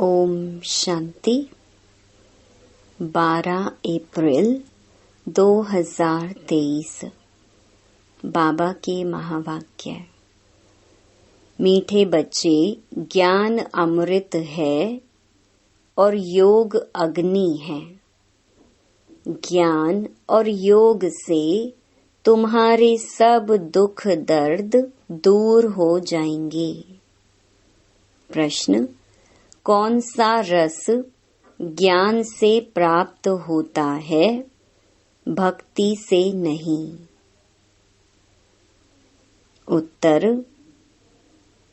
ओम शांति। 12 अप्रैल 2023। बाबा के महावाक्य। मीठे बच्चे, ज्ञान अमृत है और योग अग्नि है। ज्ञान और योग से तुम्हारे सब दुख दर्द दूर हो जाएंगे। प्रश्न: कौन सा रस ज्ञान से प्राप्त होता है, भक्ति से नहीं? उत्तर: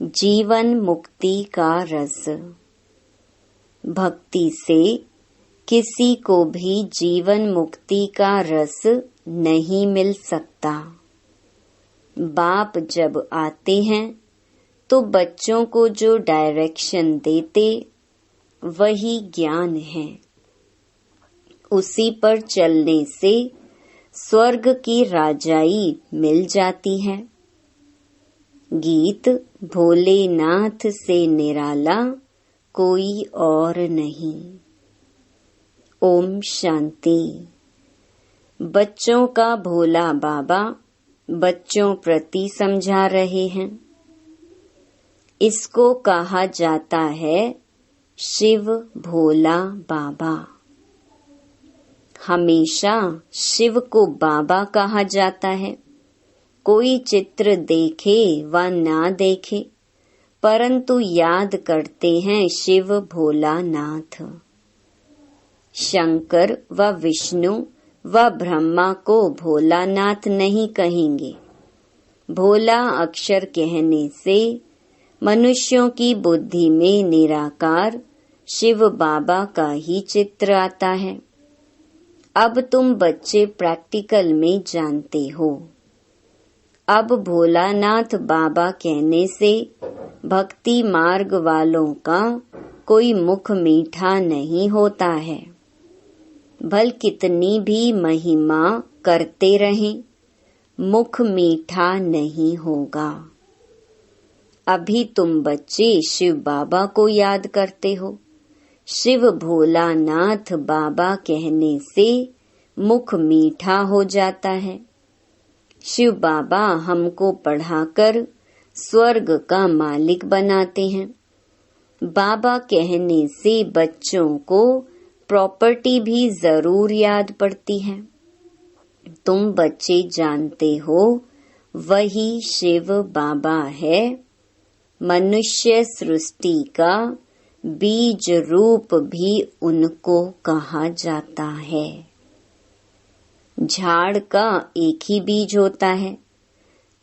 जीवन मुक्ति का रस। भक्ति से किसी को भी जीवन मुक्ति का रस नहीं मिल सकता। बाप जब आते हैं तो बच्चों को जो डायरेक्शन देते वही ज्ञान है। उसी पर चलने से स्वर्ग की राजाई मिल जाती है। गीत: भोलेनाथ से निराला कोई और नहीं। ओम शांति। बच्चों का भोला बाबा बच्चों प्रति समझा रहे हैं। इसको कहा जाता है शिव भोला बाबा। हमेशा शिव को बाबा कहा जाता है। कोई चित्र देखे व ना देखे, परंतु याद करते हैं शिव भोलानाथ। शंकर व विष्णु व ब्रह्मा को भोलानाथ नहीं कहेंगे। भोला अक्षर कहने से मनुष्यों की बुद्धि में निराकार शिव बाबा का ही चित्र आता है। अब तुम बच्चे प्रैक्टिकल में जानते हो। अब भोलानाथ बाबा कहने से भक्ति मार्ग वालों का कोई मुख मीठा नहीं होता है। भल कितनी भी महिमा करते रहें, मुख मीठा नहीं होगा। अभी तुम बच्चे शिव बाबा को याद करते हो। शिव भोलानाथ बाबा कहने से मुख मीठा हो जाता है। शिव बाबा हमको पढ़ाकर स्वर्ग का मालिक बनाते हैं। बाबा कहने से बच्चों को प्रॉपर्टी भी जरूर याद पड़ती है। तुम बच्चे जानते हो वही शिव बाबा है। मनुष्य सृष्टि का बीज रूप भी उनको कहा जाता है। झाड़ का एक ही बीज होता है,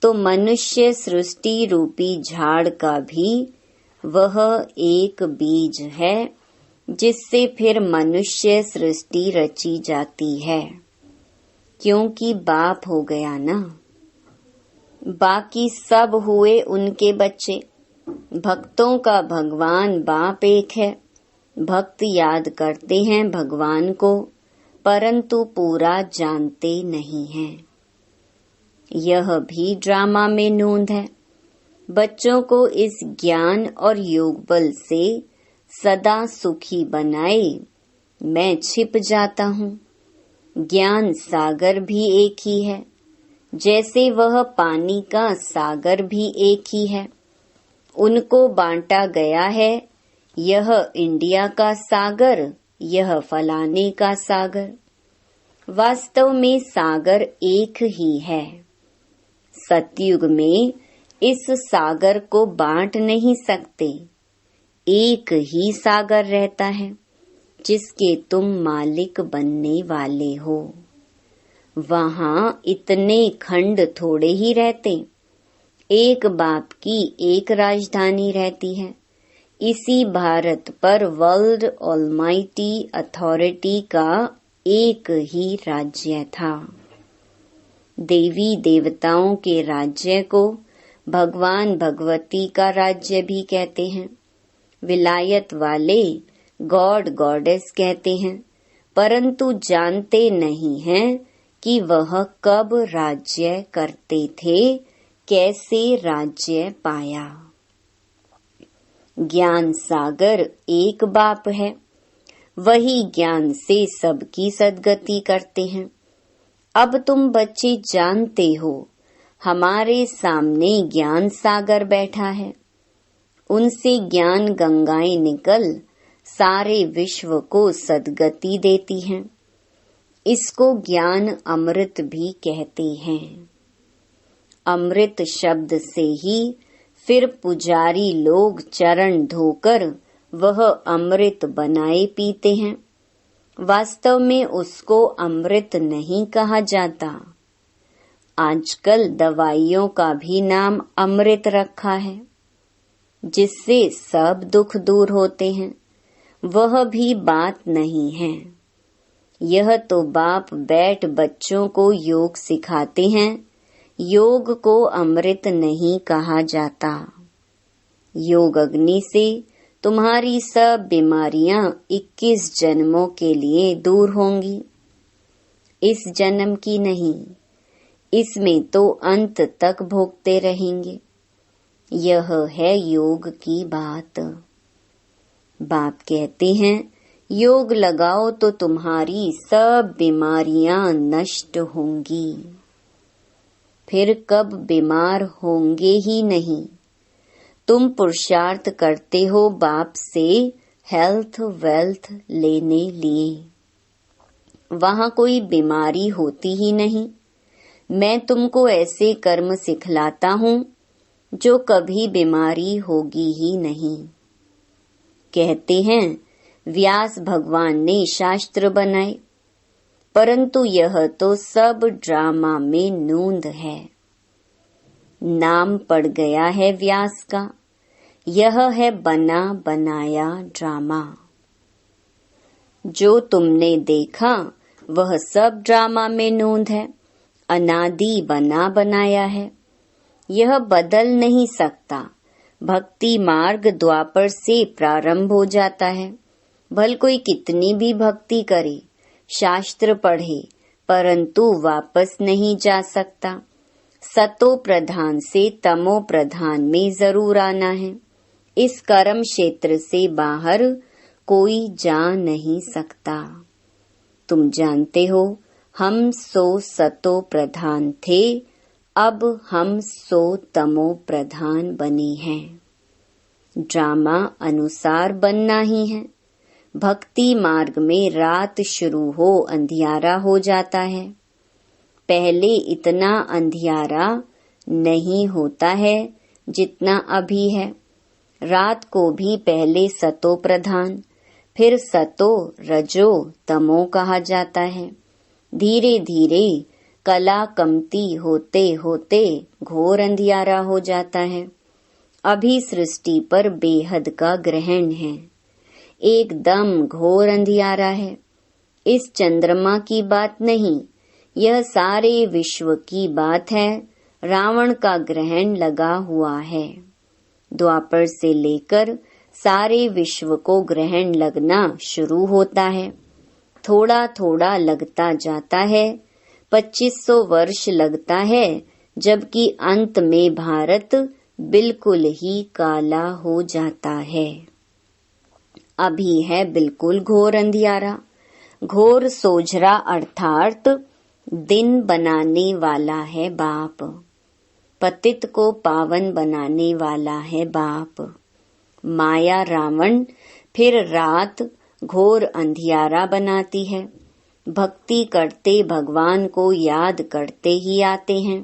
तो मनुष्य सृष्टि रूपी झाड़ का भी वह एक बीज है, जिससे फिर मनुष्य सृष्टि रची जाती है। क्योंकि बाप हो गया ना। बाकी सब हुए उनके बच्चे। भक्तों का भगवान बाप एक है। भक्त याद करते हैं भगवान को, परंतु पूरा जानते नहीं हैं। यह भी ड्रामा में नोंद है। बच्चों को इस ज्ञान और योग बल से सदा सुखी बनाए मैं छिप जाता हूँ। ज्ञान सागर भी एक ही है, जैसे वह पानी का सागर भी एक ही है। उनको बांटा गया है, यह इंडिया का सागर, यह फलाने का सागर। वास्तव में सागर एक ही है। सतयुग में इस सागर को बांट नहीं सकते। एक ही सागर रहता है, जिसके तुम मालिक बनने वाले हो। वहाँ इतने खंड थोड़े ही रहते। एक बाप की एक राजधानी रहती है। इसी भारत पर वर्ल्ड ऑलमाइटी अथॉरिटी का एक ही राज्य था। देवी देवताओं के राज्य को भगवान भगवती का राज्य भी कहते हैं। विलायत वाले गॉड गॉडेस कहते हैं, परंतु जानते नहीं हैं कि वह कब राज्य करते थे, कैसे राज्य पाया। ज्ञान सागर एक बाप है, वही ज्ञान से सबकी सद्गति करते हैं। अब तुम बच्चे जानते हो, हमारे सामने ज्ञान सागर बैठा है, उनसे ज्ञान गंगाएं निकल सारे विश्व को सद्गति देती हैं। इसको ज्ञान अमृत भी कहते हैं। अमृत शब्द से ही फिर पुजारी लोग चरण धोकर वह अमृत बनाए पीते हैं। वास्तव में उसको अमृत नहीं कहा जाता। आजकल दवाइयों का भी नाम अमृत रखा है, जिससे सब दुख दूर होते हैं। वह भी बात नहीं है। यह तो बाप बैठ बच्चों को योग सिखाते हैं। योग को अमृत नहीं कहा जाता। योग अग्नि से तुम्हारी सब बीमारियां 21 जन्मों के लिए दूर होंगी। इस जन्म की नहीं, इसमें तो अंत तक भोगते रहेंगे। यह है योग की बात। बाप कहते हैं, योग लगाओ तो तुम्हारी सब बीमारियां नष्ट होंगी। फिर कब बीमार होंगे ही नहीं। तुम पुरुषार्थ करते हो बाप से हेल्थ वेल्थ लेने लिए। वहाँ कोई बीमारी होती ही नहीं। मैं तुमको ऐसे कर्म सिखलाता हूँ जो कभी बीमारी होगी ही नहीं। कहते हैं व्यास भगवान ने शास्त्र बनाए, परंतु यह तो सब ड्रामा में नूंद है। नाम पड़ गया है व्यास का, यह है बना बनाया ड्रामा। जो तुमने देखा वह सब ड्रामा में नूंद है, अनादि बना बनाया है। यह बदल नहीं सकता। भक्ति मार्ग द्वापर से प्रारंभ हो जाता है। भल कोई कितनी भी भक्ति करे, शास्त्र पढ़े, परंतु वापस नहीं जा सकता। सतो प्रधान से तमो प्रधान में जरूर आना है। इस कर्म क्षेत्र से बाहर कोई जा नहीं सकता। तुम जानते हो, हम सो सतो प्रधान थे, अब हम सो तमो प्रधान बने हैं। ड्रामा अनुसार बनना ही है। भक्ति मार्ग में रात शुरू हो अंधियारा हो जाता है। पहले इतना अंधियारा नहीं होता है जितना अभी है। रात को भी पहले सतो प्रधान, फिर सतो रजो तमो कहा जाता है। धीरे धीरे कला कमती होते होते घोर अंधियारा हो जाता है। अभी सृष्टि पर बेहद का ग्रहण है। एकदम घोर अंधियारा है। इस चंद्रमा की बात नहीं, यह सारे विश्व की बात है। रावण का ग्रहण लगा हुआ है। द्वापर से लेकर सारे विश्व को ग्रहण लगना शुरू होता है। थोड़ा थोड़ा लगता जाता है। 2500 वर्ष लगता है, जबकि अंत में भारत बिल्कुल ही काला हो जाता है। अभी है बिल्कुल घोर अंधियारा। घोर सोझरा अर्थात दिन बनाने वाला है बाप। पतित को पावन बनाने वाला है बाप। माया रावण फिर रात घोर अंधियारा बनाती है। भक्ति करते भगवान को याद करते ही आते हैं।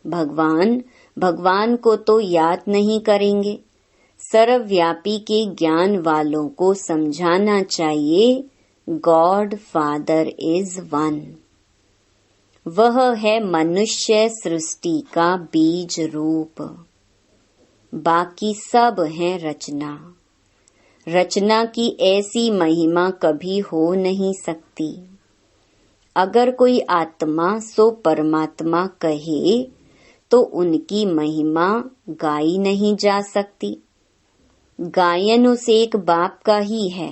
भगवान को तो याद नहीं करेंगे। सर्वव्यापी के ज्ञान वालों को समझाना चाहिए, गॉड फादर इज वन। वह है मनुष्य सृष्टि का बीज रूप। बाकी सब है रचना। रचना की ऐसी महिमा कभी हो नहीं सकती। अगर कोई आत्मा सो परमात्मा कहे तो उनकी महिमा गाई नहीं जा सकती। गायन उस एक बाप का ही है।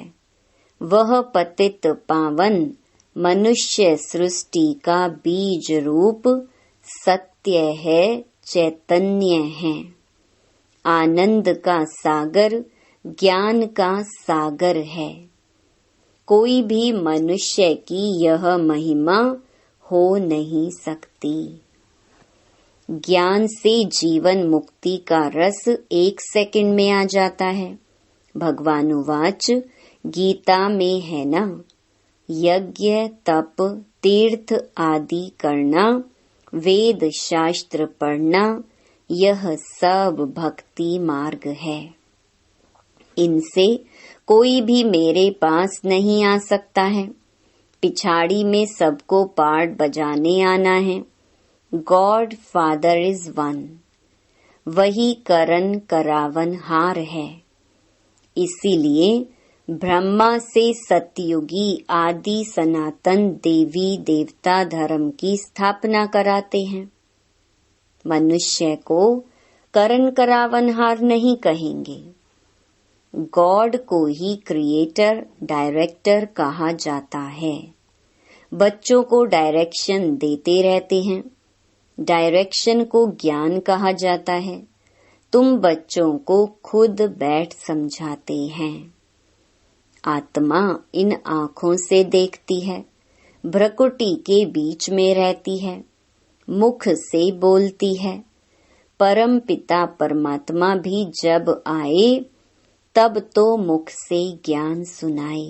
वह पतित पावन मनुष्य सृष्टि का बीज रूप सत्य है, चैतन्य है। आनंद का सागर ज्ञान का सागर है। कोई भी मनुष्य की यह महिमा हो नहीं सकती। ज्ञान से जीवन मुक्ति का रस 1 सेकंड में आ जाता है। भगवान उवाच, गीता में है ना, यज्ञ तप तीर्थ आदि करना, वेद शास्त्र पढ़ना, यह सब भक्ति मार्ग है। इनसे कोई भी मेरे पास नहीं आ सकता है। पिछाड़ी में सबको पार्ट बजाने आना है। गॉड फादर इज वन, वही करन करावन हार है। इसीलिए ब्रह्मा से सतयुगी आदि सनातन देवी देवता धर्म की स्थापना कराते हैं। मनुष्य को करन करावनहार नहीं कहेंगे। गॉड को ही क्रिएटर डायरेक्टर कहा जाता है। बच्चों को डायरेक्शन देते रहते हैं। डायरेक्शन को ज्ञान कहा जाता है। तुम बच्चों को खुद बैठ समझाते हैं। आत्मा इन आँखों से देखती है, भ्रकुटी के बीच में रहती है, मुख से बोलती है। परम पिता परमात्मा भी जब आए तब तो मुख से ज्ञान सुनाए।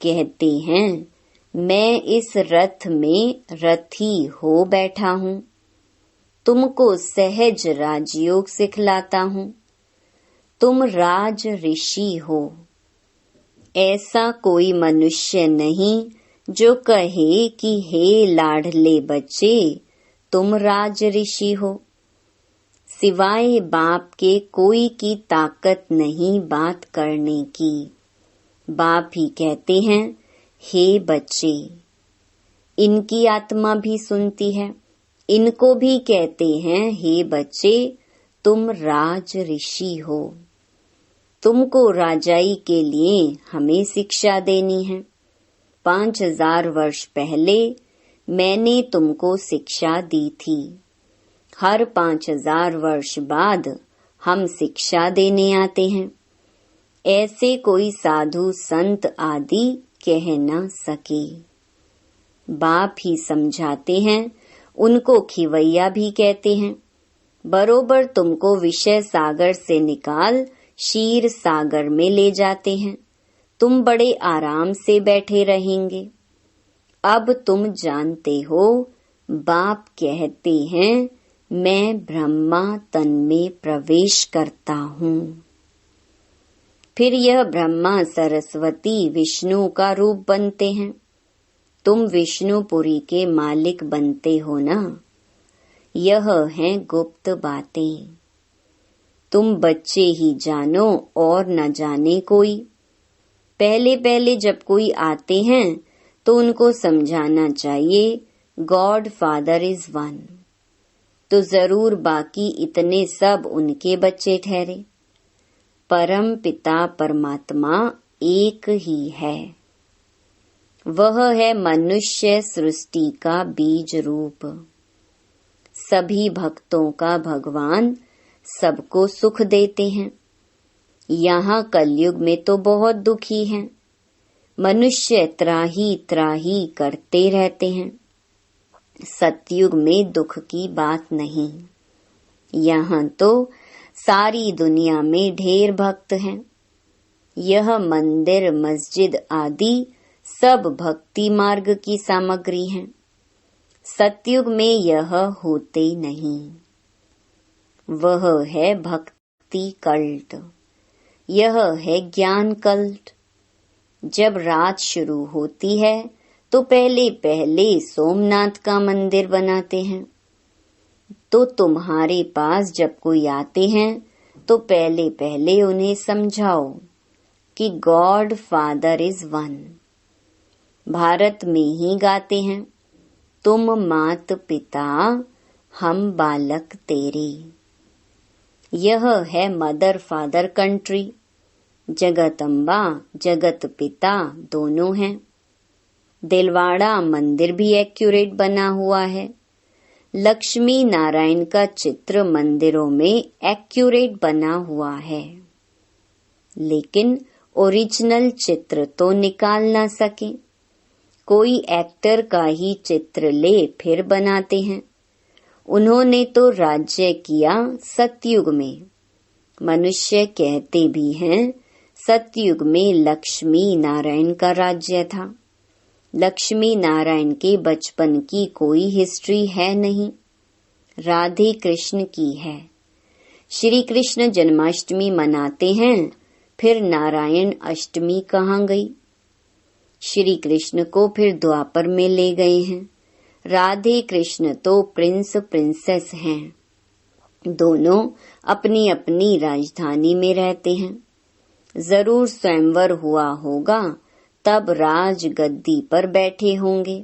कहते हैं, मैं इस रथ में रथी हो बैठा हूँ, तुमको सहज राजयोग सिखलाता हूँ, तुम राज ऋषि हो। ऐसा कोई मनुष्य नहीं जो कहे कि हे लाडले बच्चे, तुम राज ऋषि हो। सिवाय बाप के कोई की ताकत नहीं बात करने की। बाप ही कहते हैं, हे बच्चे। इनकी आत्मा भी सुनती है। इनको भी कहते हैं, हे बच्चे, तुम राज ऋषि हो। तुमको राजाई के लिए हमें शिक्षा देनी है। 5000 वर्ष पहले मैंने तुमको शिक्षा दी थी। हर 5000 वर्ष बाद हम शिक्षा देने आते हैं। ऐसे कोई साधु संत आदि कह न सके। बाप ही समझाते हैं। उनको खिवैया भी कहते हैं। बरोबर तुमको विषय सागर से निकाल क्षीर सागर में ले जाते हैं। तुम बड़े आराम से बैठे रहेंगे। अब तुम जानते हो, बाप कहते हैं, मैं ब्रह्मा तन में प्रवेश करता हूँ। फिर यह ब्रह्मा सरस्वती विष्णु का रूप बनते हैं। तुम विष्णुपुरी के मालिक बनते हो ना। यह हैं गुप्त बातें। तुम बच्चे ही जानो और न जाने कोई। पहले पहले जब कोई आते हैं तो उनको समझाना चाहिए, गॉड फादर इज वन। तो जरूर बाकी इतने सब उनके बच्चे ठहरे। परम पिता परमात्मा एक ही है। वह है मनुष्य सृष्टि का बीज रूप। सभी भक्तों का भगवान सबको सुख देते हैं। यहाँ कलयुग में तो बहुत दुखी हैं। मनुष्य त्राही करते रहते हैं। सतयुग में दुख की बात नहीं। यहाँ तो सारी दुनिया में ढेर भक्त हैं। यह मंदिर मस्जिद आदि सब भक्ति मार्ग की सामग्री हैं। सतयुग में यह होते नहीं। वह है भक्ति कल्ट। यह है ज्ञान कल्ट। जब रात शुरू होती है तो पहले पहले सोमनाथ का मंदिर बनाते हैं। तो तुम्हारे पास जब कोई आते हैं तो पहले पहले उन्हें समझाओ कि God father is one. Bharat में ही गाते हैं, तुम मात पिता हम बालक तेरे। यह है मदर फादर कंट्री। जगदम्बा जगत पिता दोनों हैं। दिलवाड़ा मंदिर भी एक्यूरेट बना हुआ है। लक्ष्मी नारायण का चित्र मंदिरों में एक्यूरेट बना हुआ है। लेकिन ओरिजिनल चित्र तो निकाल ना सके। कोई एक्टर का ही चित्र ले फिर बनाते हैं। उन्होंने तो राज्य किया सतयुग में। मनुष्य कहते भी हैं सतयुग में लक्ष्मी नारायण का राज्य था। लक्ष्मी नारायण के बचपन की कोई हिस्ट्री है नहीं, राधे कृष्ण की है। श्री कृष्ण जन्माष्टमी मनाते हैं, फिर नारायण अष्टमी कहाँ गई? श्री कृष्ण को फिर द्वापर में ले गए हैं। राधे कृष्ण तो प्रिंस प्रिंसेस हैं। दोनों अपनी अपनी राजधानी में रहते हैं। जरूर स्वयंवर हुआ होगा, तब राज गद्दी पर बैठे होंगे।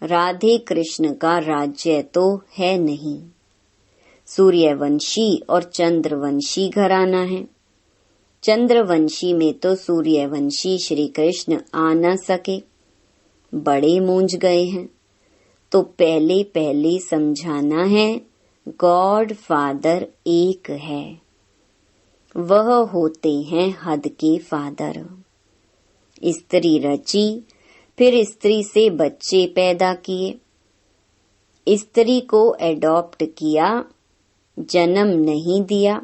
राधे कृष्ण का राज्य तो है नहीं। सूर्यवंशी और चंद्रवंशी घराना है। चंद्रवंशी में तो सूर्यवंशी श्री कृष्ण आ न सके, बड़े मूंझ गए हैं। तो पहले पहले समझाना है, गॉड फादर एक है, वह होते हैं हद के फादर। स्त्री रची, फिर स्त्री से बच्चे पैदा किए। स्त्री को एडॉप्ट किया, जन्म नहीं दिया।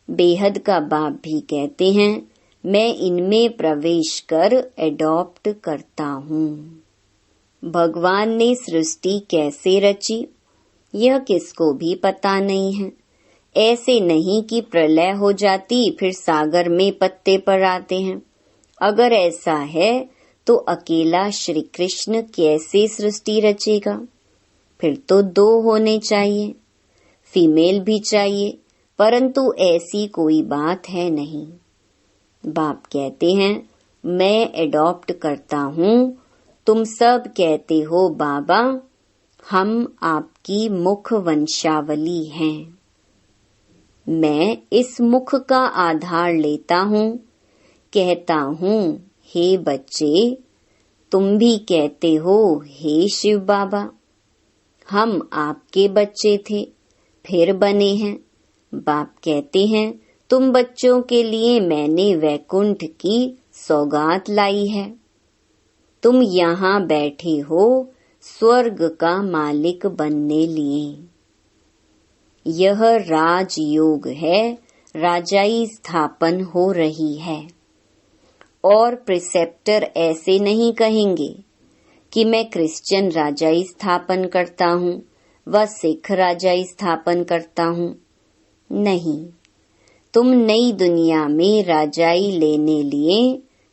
बेहद का बाप भी कहते हैं, मैं इनमें प्रवेश कर एडॉप्ट करता हूँ। भगवान ने सृष्टि कैसे रची, यह किसको भी पता नहीं है। ऐसे नहीं कि प्रलय हो जाती फिर सागर में पत्ते पर आते हैं। अगर ऐसा है तो अकेला श्री कृष्ण कैसे सृष्टि रचेगा? फिर तो दो होने चाहिए, फीमेल भी चाहिए, परंतु ऐसी कोई बात है नहीं। बाप कहते हैं, मैं एडॉप्ट करता हूँ। तुम सब कहते हो बाबा, हम आपकी मुख वंशावली हैं। मैं इस मुख का आधार लेता हूँ, कहता हूँ हे बच्चे, तुम भी कहते हो हे शिव बाबा। हम आपके बच्चे थे, फिर बने हैं। बाप कहते हैं, तुम बच्चों के लिए मैंने वैकुंठ की सौगात लाई है। तुम यहाँ बैठे हो स्वर्ग का मालिक बनने लिए। यह राजयोग है, राजाई स्थापन हो रही है। और प्रिसेप्टर ऐसे नहीं कहेंगे कि मैं क्रिश्चियन राजाई स्थापन करता हूँ व सिख राजाई स्थापन करता हूँ। नहीं, तुम नई दुनिया में राजाई लेने लिए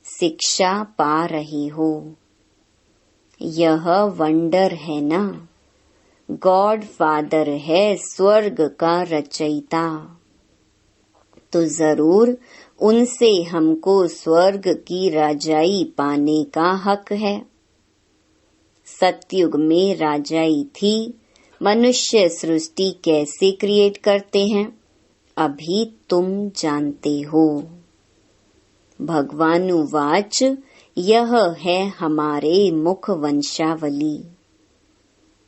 शिक्षा पा रहे हो। यह वंडर है ना। गॉड फादर है स्वर्ग का रचयिता, तो जरूर उनसे हमको स्वर्ग की राजाई पाने का हक है। सतयुग में राजाई थी। मनुष्य सृष्टि कैसे क्रिएट करते हैं, अभी तुम जानते हो। भगवानुवाच, यह है हमारे मुख वंशावली।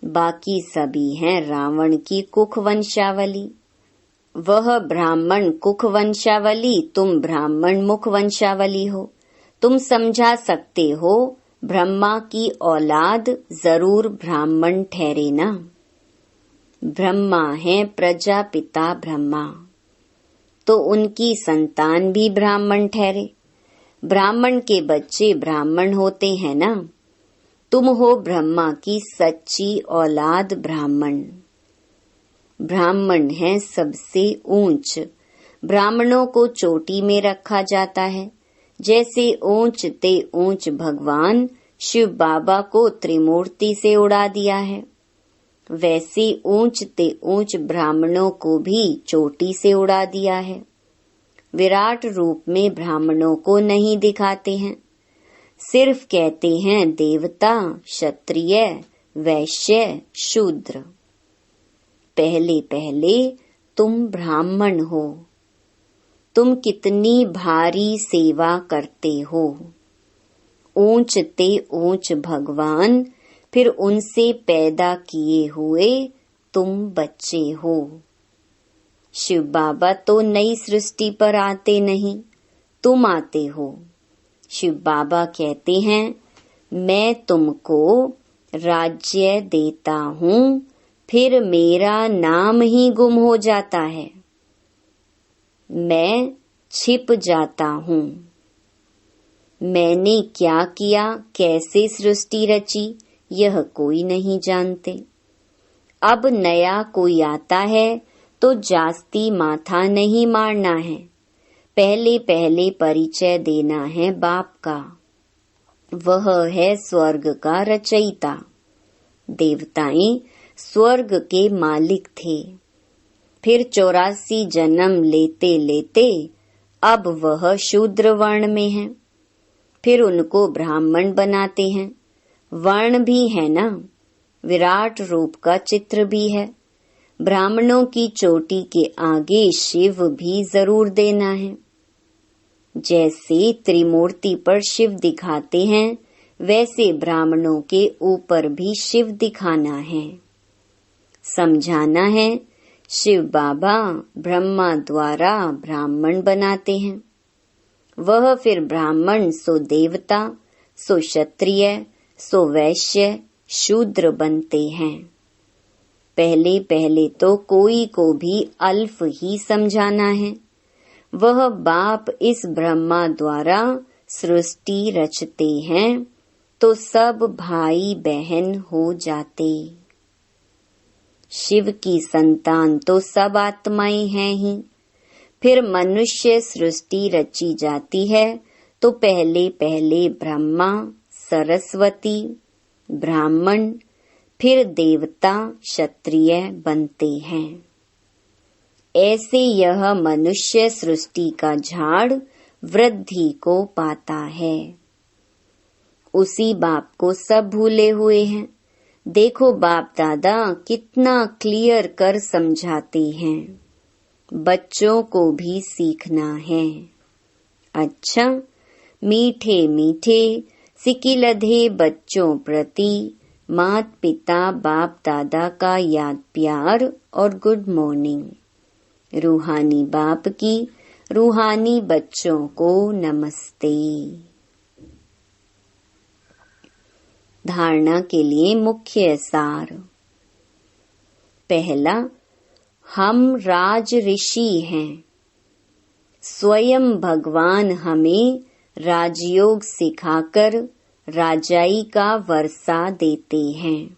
बाकी सभी हैं रावण की कुख वंशावली। वह ब्राह्मण कुख वंशावली, तुम ब्राह्मण मुख वंशावली हो। तुम समझा सकते हो, ब्रह्मा की औलाद जरूर ब्राह्मण ठहरे ना। ब्रह्मा है प्रजापिता ब्रह्मा, तो उनकी संतान भी ब्राह्मण ठहरे। ब्राह्मण के बच्चे ब्राह्मण होते हैं ना। तुम हो ब्रह्मा की सच्ची औलाद ब्राह्मण। ब्राह्मण है सबसे ऊंच। ब्राह्मणों को चोटी में रखा जाता है। जैसे ऊंच ते ऊंच भगवान शिव बाबा को त्रिमूर्ति से उड़ा दिया है, वैसे ऊंच ते ऊंच ब्राह्मणों को भी चोटी से उड़ा दिया है। विराट रूप में ब्राह्मणों को नहीं दिखाते हैं, सिर्फ कहते हैं देवता, क्षत्रिय, वैश्य, शूद्र। पहले पहले तुम ब्राह्मण हो। तुम कितनी भारी सेवा करते हो। ऊंच ते ऊंच भगवान, फिर उनसे पैदा किए हुए तुम बच्चे हो। शिव बाबा तो नई सृष्टि पर आते नहीं, तुम आते हो। शिव बाबा कहते हैं, मैं तुमको राज्य देता हूँ, फिर मेरा नाम ही गुम हो जाता है। मैं छिप जाता हूँ। मैंने क्या किया, कैसे सृष्टि रची, यह कोई नहीं जानते। अब नया कोई आता है तो जास्ती माथा नहीं मारना है। पहले पहले परिचय देना है बाप का। वह है स्वर्ग का रचयिता। देवताएं स्वर्ग के मालिक थे। फिर 84 जन्म लेते लेते अब वह शूद्र वर्ण में है। फिर उनको ब्राह्मण बनाते हैं। वर्ण भी है ना, विराट रूप का चित्र भी है। ब्राह्मणों की चोटी के आगे शिव भी जरूर देना है। जैसे त्रिमूर्ति पर शिव दिखाते हैं, वैसे ब्राह्मणों के ऊपर भी शिव दिखाना है। समझाना है, शिव बाबा ब्रह्मा द्वारा ब्राह्मण बनाते हैं। वह फिर ब्राह्मण सो देवता, सो क्षत्रिय, सो वैश्य, शूद्र बनते हैं। पहले पहले तो कोई को भी अल्फ ही समझाना है। वह बाप इस ब्रह्मा द्वारा सृष्टि रचते हैं तो सब भाई बहन हो जाते। शिव की संतान तो सब आत्माएं हैं ही। फिर मनुष्य सृष्टि रची जाती है तो पहले पहले ब्रह्मा, सरस्वती, ब्राह्मण, फिर देवता, क्षत्रिय बनते हैं। ऐसे यह मनुष्य सृष्टि का झाड़ वृद्धि को पाता है। उसी बाप को सब भूले हुए हैं। देखो बाप दादा कितना क्लियर कर समझाते हैं। बच्चों को भी सीखना है। अच्छा, मीठे मीठे सिकिलधे बच्चों प्रति मात पिता बाप दादा का याद प्यार और गुड मॉर्निंग। रूहानी बाप की रूहानी बच्चों को नमस्ते। धारणा के लिए मुख्य सार। पहला, हम राज ऋषि हैं। स्वयं भगवान हमें राजयोग सिखाकर राजाई का वर्षा देते हैं।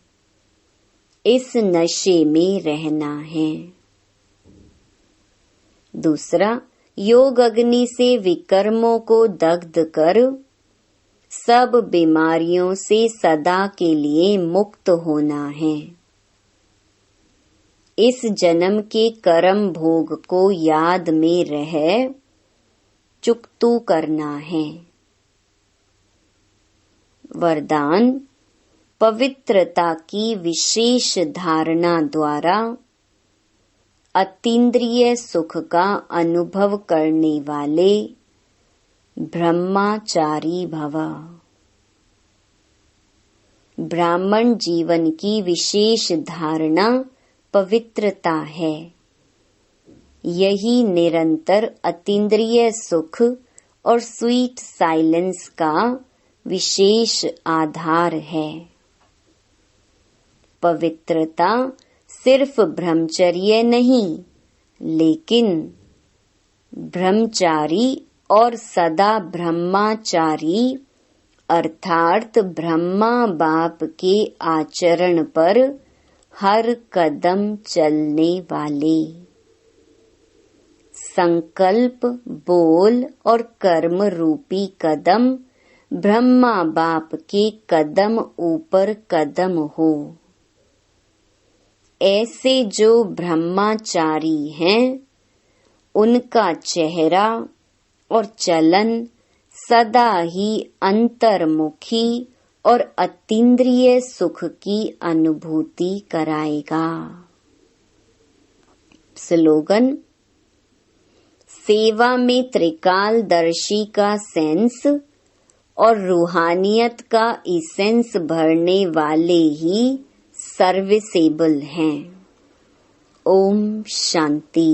इस नशे में रहना है। दूसरा, योग अग्नि से विकर्मों को दग्ध कर सब बीमारियों से सदा के लिए मुक्त होना है। इस जन्म के कर्म भोग को याद में रह चुकतू करना है। वरदान, पवित्रता की विशेष धारणा द्वारा अतीन्द्रिय सुख का अनुभव करने वाले ब्रह्मचारी भव। ब्राह्मण जीवन की विशेष धारणा पवित्रता है। यही निरंतर अतीन्द्रिय सुख और स्वीट साइलेंस का विशेष आधार है। पवित्रता सिर्फ ब्रह्मचर्य नहीं, लेकिन ब्रह्मचारी और सदा ब्रह्मचारी अर्थात ब्रह्मा बाप के आचरण पर हर कदम चलने वाले। संकल्प, बोल और कर्म रूपी कदम ब्रह्मा बाप के कदम ऊपर कदम हो। ऐसे जो ब्रह्मचारी हैं, उनका चेहरा और चलन सदा ही अंतर्मुखी और अतीन्द्रिय सुख की अनुभूति कराएगा। स्लोगन, सेवा में त्रिकालदर्शी का सेंस और रूहानियत का इसेंस भरने वाले ही सर्विसेबल हैं। ओम शांति।